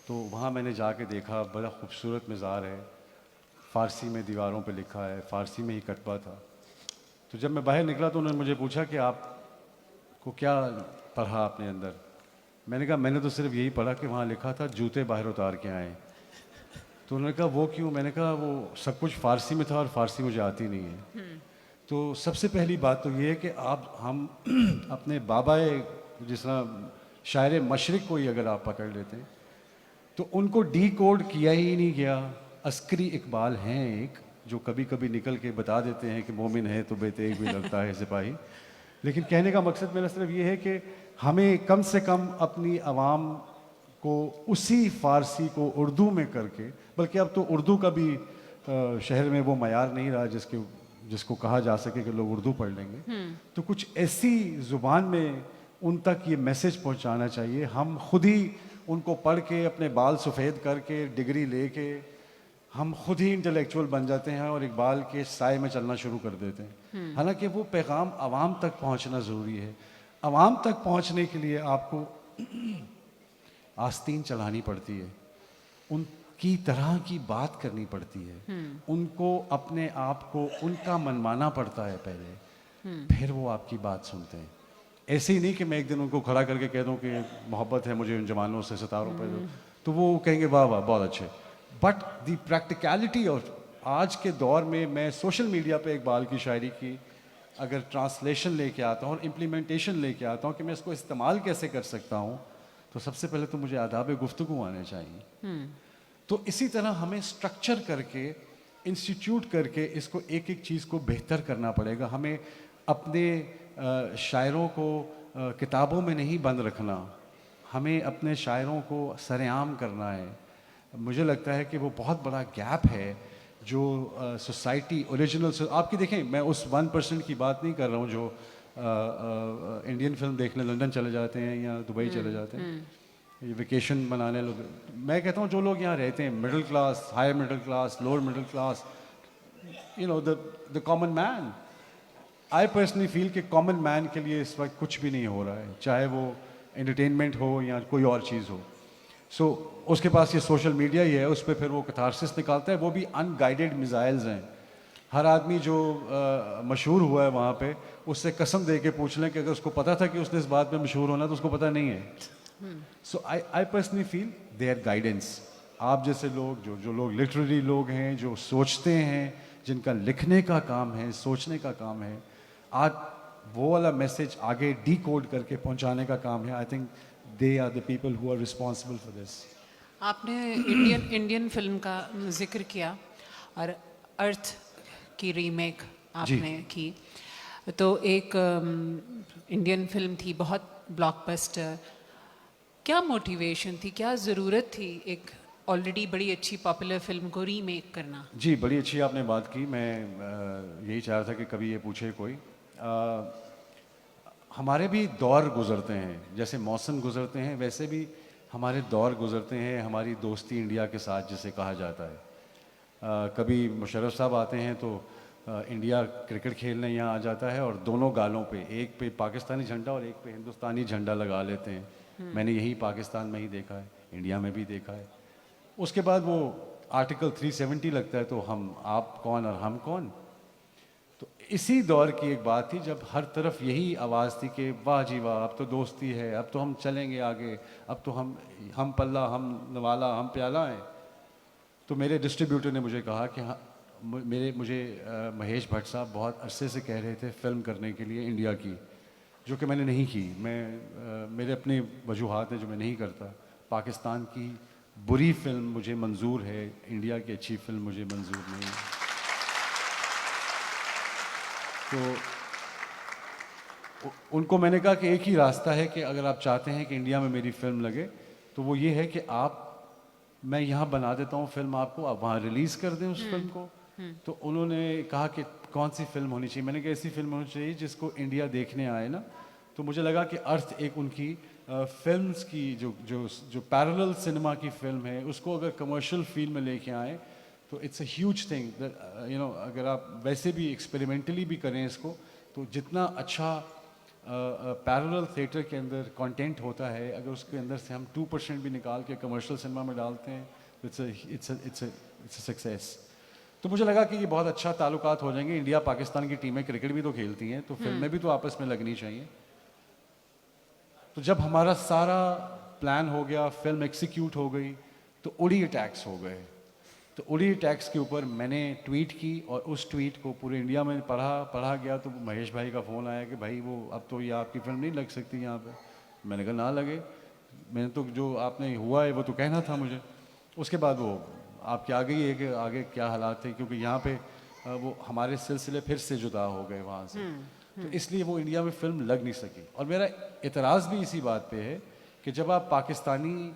तो वहाँ मैंने जाके देखा, बड़ा खूबसूरत मज़ार है, फ़ारसी में दीवारों पे लिखा है, फ़ारसी में ही कटवा था। तो जब मैं बाहर निकला तो उन्होंने मुझे पूछा कि आपको क्या पढ़ा आपने अंदर। मैंने कहा मैंने तो सिर्फ यही पढ़ा कि वहाँ लिखा था जूते बाहर उतार के आए। तो उन्होंने कहा वो क्यों? मैंने कहा वो सब कुछ फ़ारसी में था और फ़ारसी मुझे आती नहीं है। तो सबसे पहली बात तो ये है कि हम अपने बाबाए जिस तरह शायर मशरिक़ को ही अगर आप पकड़ लेते हैं तो उनको डी कोड किया ही नहीं गया। अस्करी इकबाल हैं एक, जो कभी कभी निकल के बता देते हैं कि मोमिन है तो बेतेग भी लड़ता है सिपाही। लेकिन कहने का मकसद मेरा सिर्फ ये है कि हमें कम से कम अपनी आवाम को उसी फ़ारसी को उर्दू में करके, बल्कि अब तो उर्दू का भी शहर में वो मयार नहीं रहा जिसको कहा जा सके कि लोग उर्दू पढ़ लेंगे। तो कुछ ऐसी ज़ुबान में उन तक ये मैसेज पहुंचाना चाहिए। हम खुद ही उनको पढ़ के अपने बाल सफ़ेद करके डिग्री लेके हम खुद ही इंटेलेक्चुअल बन जाते हैं और इकबाल के साए में चलना शुरू कर देते हैं। हालांकि वो पैगाम आवाम तक पहुंचना ज़रूरी है। आवाम तक पहुंचने के लिए आपको आस्तीन चलानी पड़ती है, उनकी तरह की बात करनी पड़ती है, उनको अपने आप को उनका मनमाना पड़ता है पहले, फिर वो आपकी बात सुनते हैं। ऐसे ही नहीं कि मैं एक दिन उनको खड़ा करके कह दूं कि मोहब्बत है मुझे उन जवानों से सितारों पर, तो वो कहेंगे वाह वाह बहुत अच्छे। बट द प्रैक्टिकलिटी ऑफ आज के दौर में मैं सोशल मीडिया पे इकबाल की शायरी की अगर ट्रांसलेशन लेके आता हूँ और इम्प्लीमेंटेशन लेके आता हूँ कि मैं इसको इस्तेमाल कैसे कर सकता हूँ, तो सबसे पहले तो मुझे आदाब गुफ्तगू आने चाहिए। तो इसी तरह हमें स्ट्रक्चर करके, इंस्टीट्यूट करके इसको एक एक चीज़ को बेहतर करना पड़ेगा। हमें अपने शायरों को किताबों में नहीं बंद रखना, हमें अपने शायरों को सरेआम करना है। मुझे लगता है कि वो बहुत बड़ा गैप है जो सोसाइटी ओरिजिनल आपकी देखें। मैं उस 1% की बात नहीं कर रहा हूँ जो इंडियन फिल्म देखने लंदन चले जाते हैं या दुबई चले जाते हैं, ये वेकेशन मनाने लोग। मैं कहता हूँ जो लोग यहाँ रहते हैं, middle class, higher middle class, lower middle class, you know the common man, I personally feel कि कॉमन मैन के लिए इस वक्त कुछ भी नहीं हो रहा है, चाहे वो एंटरटेनमेंट हो या कोई और चीज़ हो। सो उसके पास ये सोशल मीडिया ही है, उस पर फिर वो कैथारसिस निकालता है, वो भी अनगाइडेड मिसाइल्स हैं। हर आदमी जो मशहूर हुआ है वहाँ पे, उससे कसम दे के पूछ लें कि अगर उसको पता था कि उसने इस बात पे मशहूर होना तो उसको पता नहीं है। So I personally feel there guidance, आप जैसे लोग जो लोग लिटरेरी लोग हैं, जो सोचते हैं, जिनका लिखने का काम है, सोचने का काम है, आज वो वाला मैसेज आगे डी कोड करके पहुंचाने का काम है। I think they are the people who are responsible for this. आपने इंडियन फिल्म का जिक्र किया और अर्थ की रीमेक आपने की, तो एक इंडियन फिल्म थी बहुत ब्लॉकबस्टर। क्या मोटिवेशन थी, क्या ज़रूरत थी एक ऑलरेडी बड़ी अच्छी पॉपुलर फिल्म को रीमेक करना? जी, बड़ी अच्छी आपने बात की। मैं यही चाह रहा था कि कभी ये पूछे कोई। हमारे भी दौर गुजरते हैं, जैसे मौसम गुजरते हैं वैसे भी हमारे दौर गुजरते हैं, हमारी दोस्ती इंडिया के साथ जिसे कहा जाता है। कभी मुशर्रफ साहब आते हैं तो इंडिया क्रिकेट खेलने यहाँ आ जाता है और दोनों गालों पे, एक पे पाकिस्तानी झंडा और एक पे हिंदुस्तानी झंडा लगा लेते हैं। मैंने यही पाकिस्तान में ही देखा है, इंडिया में भी देखा है। उसके बाद वो आर्टिकल 370 लगता है तो हम आप कौन और हम कौन। तो इसी दौर की एक बात थी जब हर तरफ यही आवाज़ थी कि वाह जी वाह, अब तो दोस्ती है, अब तो हम चलेंगे आगे, अब तो हम पल्ला, हम नवाला, हम प्याला हैं। तो मेरे डिस्ट्रीब्यूटर ने मुझे कहा कि हाँ, मुझे महेश भट्ट साहब बहुत अरसे से कह रहे थे फ़िल्म करने के लिए इंडिया की, जो कि मैंने नहीं की। मेरे अपने वजूहात हैं जो मैं नहीं करता। पाकिस्तान की बुरी फिल्म मुझे मंजूर है, इंडिया की अच्छी फिल्म मुझे मंजूर नहीं है। तो उनको मैंने कहा कि एक ही रास्ता है कि अगर आप चाहते हैं कि इंडिया में मेरी फ़िल्म लगे तो वो ये है कि मैं यहाँ बना देता हूँ फिल्म, आपको आप वहाँ रिलीज़ कर दें उस फिल्म को। तो उन्होंने कहा कि कौन सी फिल्म होनी चाहिए। मैंने कहा ऐसी फिल्म होनी चाहिए जिसको इंडिया देखने आए ना। तो मुझे लगा कि अर्थ एक उनकी फिल्म्स की जो जो जो पैरेलल सिनेमा की फिल्म है उसको अगर कमर्शियल फील्ड में लेके आए तो it's a huge thing. You know, अगर आप वैसे भी एक्सपेरिमेंटली भी करें इसको तो जितना अच्छा पैरेलल थिएटर के अंदर कंटेंट होता है, अगर उसके अंदर से हम 2% भी निकाल के कमर्शियल सिनेमा में डालते हैं तो इट्स अ सक्सेस। तो मुझे लगा कि ये बहुत अच्छा ताल्लुकात हो जाएंगे। इंडिया पाकिस्तान की टीमें क्रिकेट भी तो खेलती हैं तो फिल्में भी तो आपस में लगनी चाहिए। तो जब हमारा सारा प्लान हो गया, फिल्म एग्जीक्यूट हो गई, तो उड़ी अटैक्स हो गए। तो उड़ी अटैक्स के ऊपर मैंने ट्वीट की और उस ट्वीट को पूरे इंडिया में पढ़ा गया। तो महेश भाई का फ़ोन आया कि भाई वो अब तो ये आपकी फिल्म नहीं लग सकती यहाँ पे। मैंने कहा ना लगे, मैंने तो जो आपने हुआ है वो तो कहना था मुझे। उसके बाद वो आपके आगे ही है कि आगे क्या हालात थे, क्योंकि यहाँ पे वो हमारे सिलसिले फिर से जुदा हो गए वहाँ से। तो इसलिए वो इंडिया में फिल्म लग नहीं सकी। और मेरा एतराज़ भी इसी बात पे है कि जब आप पाकिस्तानी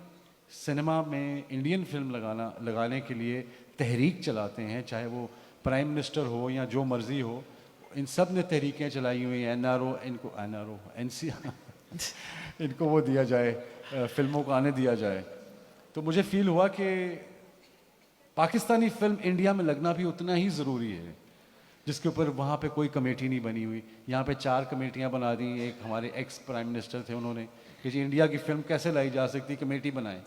सिनेमा में इंडियन फिल्म लगाने के लिए तहरीक चलाते हैं, चाहे वो प्राइम मिनिस्टर हो या जो मर्ज़ी हो, इन सब ने तहरीकें चलाई हुई हैं। एनआरओ इनको वो दिया जाए, फिल्मों को आने दिया जाए। तो मुझे फील हुआ कि पाकिस्तानी फिल्म इंडिया में लगना भी उतना ही ज़रूरी है, जिसके ऊपर वहाँ पे कोई कमेटी नहीं बनी हुई। यहाँ पे 4 कमेटियाँ बना दी। एक हमारे एक्स प्राइम मिनिस्टर थे, उन्होंने कि जी इंडिया की फिल्म कैसे लाई जा सकती, कमेटी बनाए।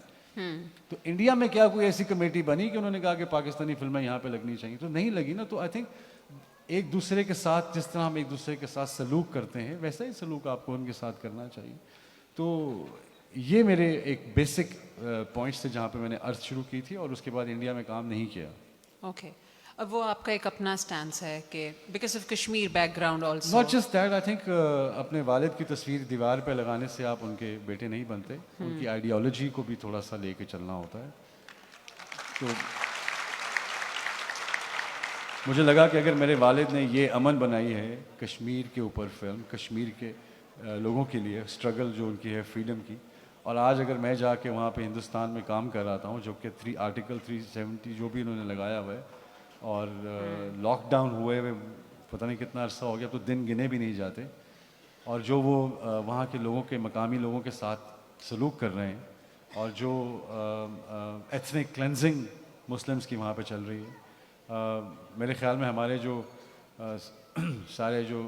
तो इंडिया में क्या कोई ऐसी कमेटी बनी कि उन्होंने कहा कि पाकिस्तानी फिल्में यहाँ पे लगनी चाहिए? तो नहीं लगी ना। तो आई थिंक एक दूसरे के साथ जिस तरह हम एक दूसरे के साथ सलूक करते हैं वैसा ही सलूक आपको उनके साथ करना चाहिए। तो ये मेरे एक बेसिक पॉइंट्स थे जहाँ पे मैंने अर्थ शुरू की थी और उसके बाद इंडिया में काम नहीं किया। ओके, अब वो आपका एक अपना स्टैंस है कि because of Kashmir background also. Not just that, I think अपने वालिद की तस्वीर दीवार पे लगाने से आप उनके बेटे नहीं बनते। उनकी आइडियोलॉजी को भी थोड़ा सा लेके चलना होता है। तो मुझे लगा कि अगर मेरे वालिद ने ये अमन बनाई है कश्मीर के ऊपर फिल्म, कश्मीर के लोगों के लिए स्ट्रगल जो उनकी है फ्रीडम की, और आज अगर मैं जाके वहाँ पे हिंदुस्तान में काम कर रहा हूँ, जो कि आर्टिकल 370 जो भी इन्होंने लगाया हुआ है, और लॉकडाउन हुए हुए पता नहीं कितना अरसा हो गया, तो दिन गिने भी नहीं जाते, और जो वो वहाँ के लोगों के मकामी लोगों के साथ सलूक कर रहे हैं, और जो एथनिक क्लेंजिंग मुस्लिम्स की वहाँ पे चल रही है, मेरे ख्याल में हमारे जो सारे जो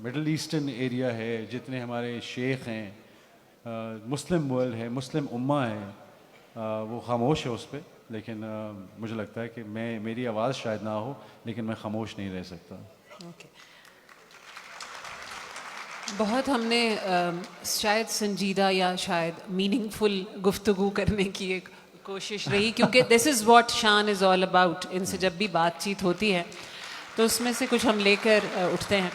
मिडल ईस्टर्न एरिया है, जितने हमारे शेख हैं, मुस्लिम वर्ल्ड है, मुस्लिम उम्मा है, वो खामोश है उस पर। लेकिन मुझे लगता है कि मेरी आवाज़ शायद ना हो, लेकिन मैं खामोश नहीं रह सकता। ओके, बहुत हमने शायद संजीदा या शायद मीनिंगफुल गुफ्तगू करने की एक कोशिश रही, क्योंकि दिस इज़ व्हाट शान इज़ ऑल अबाउट। इनसे जब भी बातचीत होती है तो उसमें से कुछ हम लेकर उठते हैं।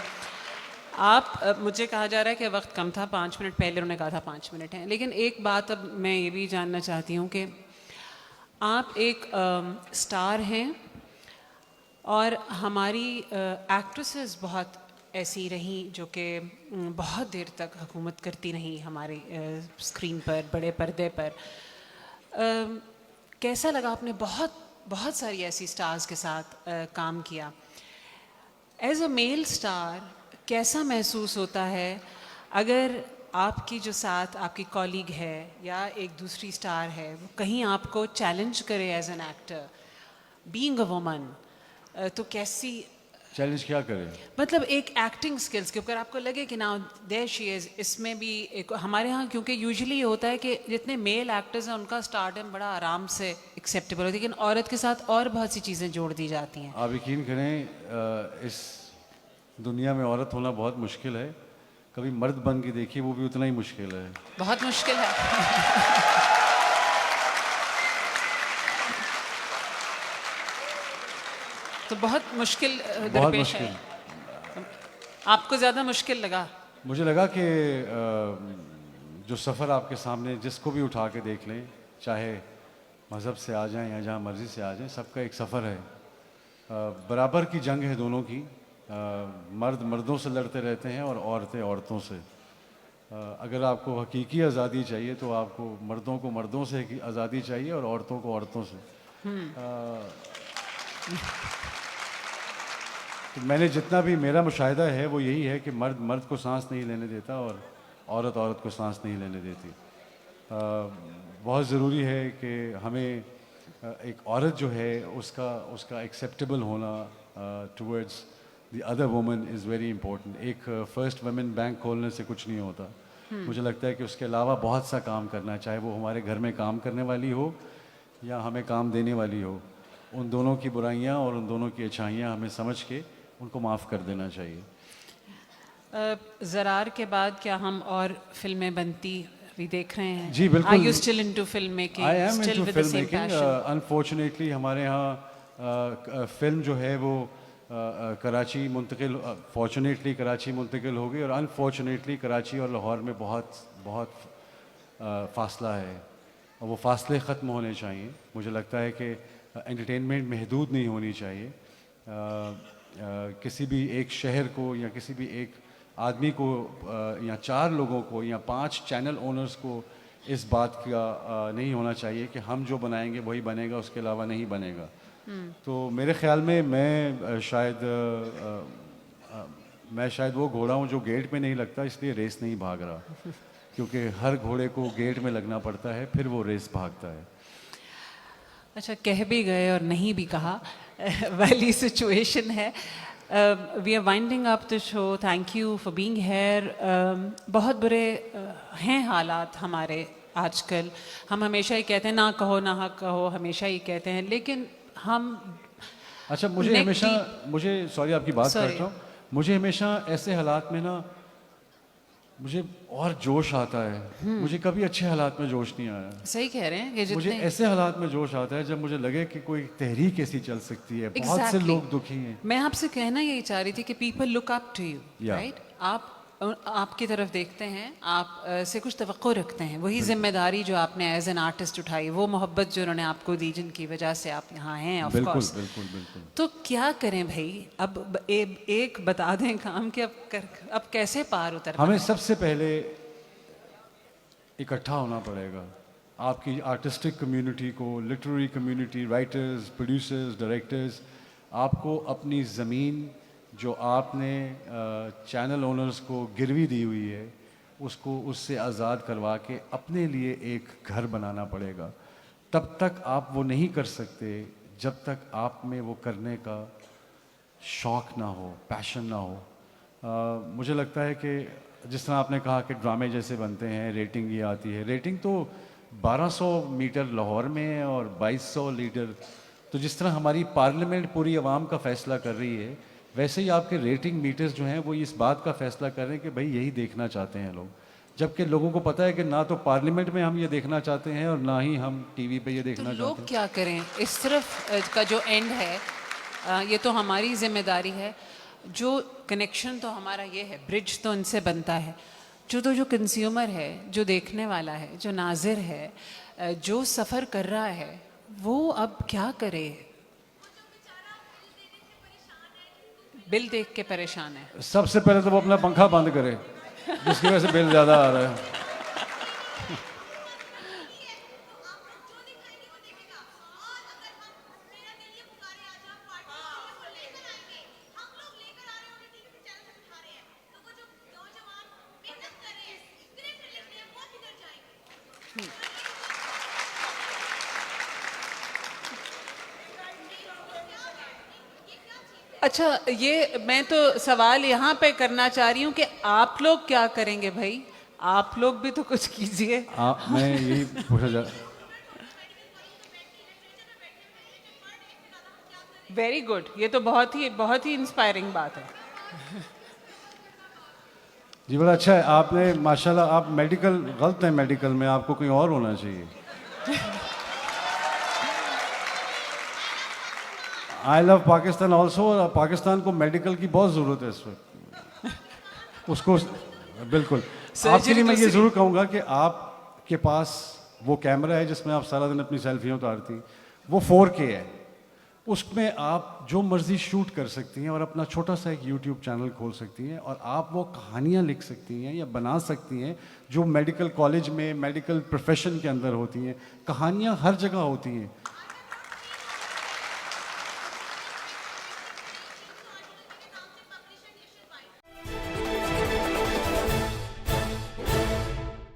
मुझे कहा जा रहा है कि वक्त कम था, 5 मिनट पहले उन्होंने कहा था 5 मिनट हैं, लेकिन एक बात अब मैं ये भी जानना चाहती हूँ कि आप एक स्टार हैं और हमारी एक्ट्रेसेस बहुत ऐसी रहीं जो कि बहुत देर तक हुकूमत करती रहीं हमारी स्क्रीन पर, बड़े पर्दे पर। कैसा लगा? आपने बहुत सारी ऐसी स्टार्स के साथ काम किया। एज अ मेल स्टार कैसा महसूस होता है अगर आपकी जो साथ आपकी कॉलीग है या एक दूसरी स्टार है वो कहीं आपको चैलेंज करे as an actor being a woman, तो कैसी, चैलेंज क्या करें? मतलब एक एक्टिंग स्किल्स के ऊपर आपको लगे कि ना देयर शी इज, इसमें भी एक हमारे यहाँ क्योंकि यूजुअली ये होता है कि जितने मेल एक्टर्स हैं उनका स्टारडम बड़ा आराम से एक्सेप्टेबल होती है, लेकिन औरत के साथ और बहुत सी चीज़ें जोड़ दी जाती हैं। आप यकीन करें, इस दुनिया में औरत होना बहुत मुश्किल है। कभी मर्द बन के देखिए, वो भी उतना ही मुश्किल है। बहुत मुश्किल है। तो बहुत मुश्किल बहुत दरपेश है। मुश्किल। आपको ज़्यादा मुश्किल लगा? मुझे लगा कि जो सफ़र आपके सामने जिसको भी उठा के देख लें, चाहे मज़हब से आ जाएं या जहाँ मर्ज़ी से आ जाएं, सबका एक सफ़र है। बराबर की जंग है दोनों की। मर्द मर्दों से लड़ते रहते हैं और औरतें औरतों से। अगर आपको हकीकी आज़ादी चाहिए तो आपको मर्दों को मर्दों से आज़ादी चाहिए और औरतों को औरतों से। तो मैंने जितना भी मेरा मुशाहिदा है वो यही है कि मर्द मर्द को सांस नहीं लेने देता और औरत औरत को सांस नहीं लेने देती। बहुत ज़रूरी है कि हमें एक औरत जो है उसका उसका एक्सेप्टेबल होना towards the other woman is very important. एक फर्स्ट वुमेन बैंक खोलने से कुछ नहीं होता। मुझे लगता है कि उसके अलावा बहुत सा काम करना, चाहे वो हमारे घर में काम करने वाली हो या हमें काम देने वाली हो। उन दोनों की बुराइयां और उन दोनों की अच्छाइयां हमें समझ के उनको माफ़ कर देना चाहिए। ज़रार के बाद क्या हम और फिल्में बनती भी देख रहे हैं? जी बिल्कुल। Are you still into film making? I am still into with the film same making. Passion? Unfortunately हमारे यहाँ फिल्म जो है वो कराची मुंतकिल, फॉर्चुनेटली कराची मुंतकिल हो गई और अनफॉर्चुनेटली कराची और लाहौर में बहुत बहुत फासला है और वो फासले ख़त्म होने चाहिए। मुझे लगता है कि एंटरटेनमेंट महदूद नहीं होनी चाहिए। किसी भी एक शहर को या किसी भी एक आदमी को या 4 लोगों को या 5 चैनल ओनर्स को इस बात का नहीं होना चाहिए कि हम जो बनाएंगे वही बनेगा, उसके अलावा नहीं बनेगा। तो मेरे ख्याल में मैं शायद वो घोड़ा हूँ जो गेट में नहीं लगता, इसलिए रेस नहीं भाग रहा, क्योंकि हर घोड़े को गेट में लगना पड़ता है, फिर वो रेस भागता है। अच्छा, कह भी गए और नहीं भी कहा वाली सिचुएशन है। We are winding up the show. Thank you for being here. बहुत बुरे हैं हालात हमारे आजकल। हम हमेशा ही कहते हैं ना कहो ना हक कहो, हमेशा ही कहते हैं, लेकिन हम अच्छा, मुझे सॉरी आपकी बात काट रहा हूँ। मुझे हमेशा ऐसे हालात में ना मुझे और जोश आता है। मुझे कभी अच्छे हालात में जोश नहीं आया। सही कह रहे हैं कि मुझे ऐसे हालात में जोश आता है जब मुझे लगे कि कोई तहरीक ऐसी चल सकती है। बहुत से लोग दुखी हैं। मैं आपसे कहना यही चाह रही थी कि people look up to you, right? आप आपकी तरफ देखते हैं, आप से कुछ तवक्को रखते हैं। वही जिम्मेदारी जो आपने एज एन आर्टिस्ट उठाई, वो मोहब्बत जो उन्होंने आपको दी, जिनकी वजह से आप यहाँ हैं, ऑफ कोर्स। बिल्कुल बिल्कुल। तो क्या करें भाई? अब एक बता दें काम कि अब कैसे पार उतर? हमें सबसे पहले इकट्ठा होना पड़ेगा। आपकी आर्टिस्टिक कम्युनिटी को, literary community, writers, producers, directors, आपको अपनी ज़मीन जो आपने चैनल ओनर्स को गिरवी दी हुई है उसको उससे आज़ाद करवा के अपने लिए एक घर बनाना पड़ेगा। तब तक आप वो नहीं कर सकते जब तक आप में वो करने का शौक़ ना हो, पैशन ना हो। मुझे लगता है कि जिस तरह आपने कहा कि ड्रामे जैसे बनते हैं, रेटिंग ये आती है। रेटिंग तो 1200 मीटर लाहौर में है और 2200 लीटर। तो जिस तरह हमारी पार्लियामेंट पूरी आवाम का फ़ैसला कर रही है, वैसे ही आपके रेटिंग मीटर्स जो हैं वो इस बात का फ़ैसला कर रहे हैं कि भाई यही देखना चाहते हैं लोग। जबकि लोगों को पता है कि ना तो पार्लियामेंट में हम ये देखना चाहते हैं और ना ही हम टीवी पे ये देखना चाहते हैं। लोग क्या करें? इस तरफ का जो एंड है, ये तो हमारी जिम्मेदारी है। जो कनेक्शन तो हमारा ये है, ब्रिज तो उनसे बनता है। जो कंज्यूमर है, जो देखने वाला है, जो नाजिर है, जो सफ़र कर रहा है, वो अब क्या करे? बिल देख के परेशान है। सबसे पहले तो वो अपना पंखा बंद करे जिसकी वजह से बिल ज़्यादा आ रहा है। अच्छा, ये मैं तो सवाल यहाँ पे करना चाह रही हूँ कि आप लोग क्या करेंगे भाई? आप लोग भी तो कुछ कीजिए। मैं यही पूछा जा वेरी गुड, ये तो बहुत ही इंस्पायरिंग बात है। जी बड़ा अच्छा है आपने माशाल्लाह। आप मेडिकल गलत है, मेडिकल में आपको कहीं और होना चाहिए। I love Pakistan also. और पाकिस्तान को मेडिकल की बहुत ज़रूरत है इस वक्त उसको। बिल्कुल। आपके लिए मैं ये ज़रूर कहूँगा कि आपके पास वो कैमरा है जिसमें आप सारा दिन अपनी सेल्फियाँ उतारती, वो 4K है। उसमें आप जो मर्ज़ी शूट कर सकती हैं और अपना छोटा सा एक यूट्यूब चैनल खोल सकती हैं और आप वो कहानियाँ लिख सकती हैं या बना सकती हैं जो मेडिकल कॉलेज में, मेडिकल प्रोफेशन के अंदर होती हैं। कहानियाँ हर जगह होती हैं।